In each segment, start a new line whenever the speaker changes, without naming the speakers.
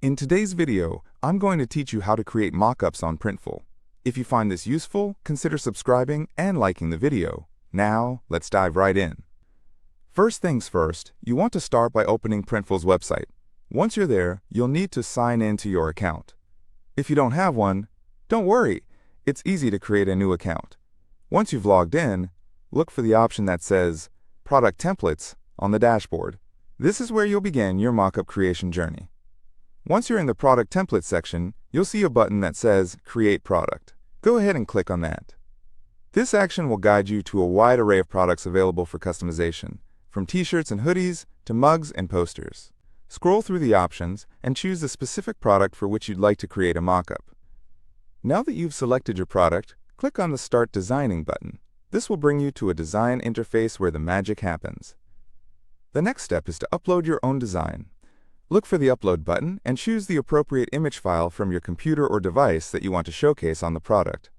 In today's video, I'm going to teach you how to create mockups on Printful. If you find this useful, consider subscribing and liking the video. Now, let's dive right in. First things first, you want to start by opening Printful's website. Once you're there, you'll need to sign in to your account. If you don't have one, don't worry, it's easy to create a new account. Once you've logged in, look for the option that says Product Templates on the dashboard. This is where you'll begin your mockup creation journey. Once you're in the Product Templates section, you'll see a button that says Create Product. Go ahead and click on that. This action will guide you to a wide array of products available for customization, from t-shirts and hoodies to mugs and posters. Scroll through the options and choose the specific product for which you'd like to create a mockup. Now that you've selected your product, click on the Start Designing button. This will bring you to a design interface where the magic happens. The next step is to upload your own design. Look for the Upload button and choose the appropriate image file from your computer or device that you want to showcase on the product.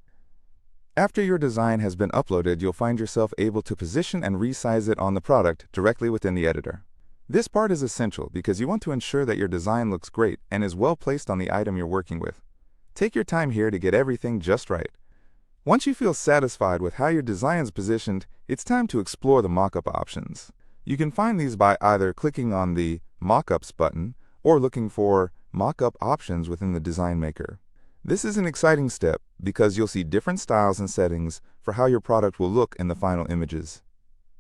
After your design has been uploaded, you'll find yourself able to position and resize it on the product directly within the editor. This part is essential because you want to ensure that your design looks great and is well placed on the item you're working with. Take your time here to get everything just right. Once you feel satisfied with how your design is positioned, it's time to explore the mockup options. You can find these by either clicking on the Mockups button or looking for Mockup options within the Design Maker. This is an exciting step because you'll see different styles and settings for how your product will look in the final images.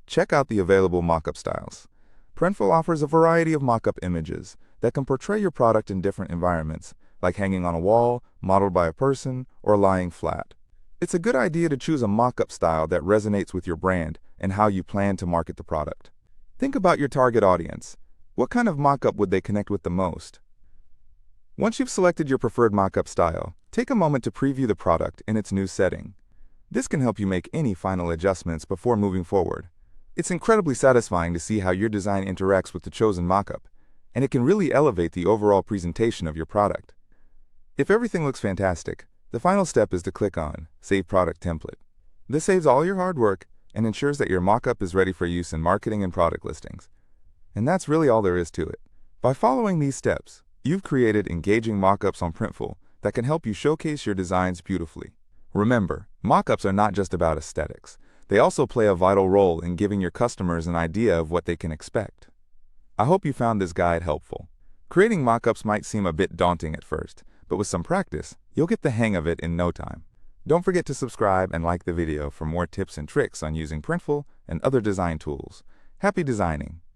Check out the available mockup styles. Printful offers a variety of mockup images that can portray your product in different environments, like hanging on a wall, modeled by a person, or lying flat. It's a good idea to choose a mockup style that resonates with your brand and how you plan to market the product. Think about your target audience. What kind of mockup would they connect with the most? Once you've selected your preferred mockup style, take a moment to preview the product in its new setting. This can help you make any final adjustments before moving forward. It's incredibly satisfying to see how your design interacts with the chosen mockup, and it can really elevate the overall presentation of your product. If everything looks fantastic, the final step is to click on Save Product Template. This saves all your hard work and ensures that your mockup is ready for use in marketing and product listings. And that's really all there is to it. By following these steps, you've created engaging mockups on Printful that can help you showcase your designs beautifully. Remember, mockups are not just about aesthetics. They also play a vital role in giving your customers an idea of what they can expect. I hope you found this guide helpful. Creating mockups might seem a bit daunting at first, but with some practice, you'll get the hang of it in no time. Don't forget to subscribe and like the video for more tips and tricks on using Printful and other design tools. Happy designing!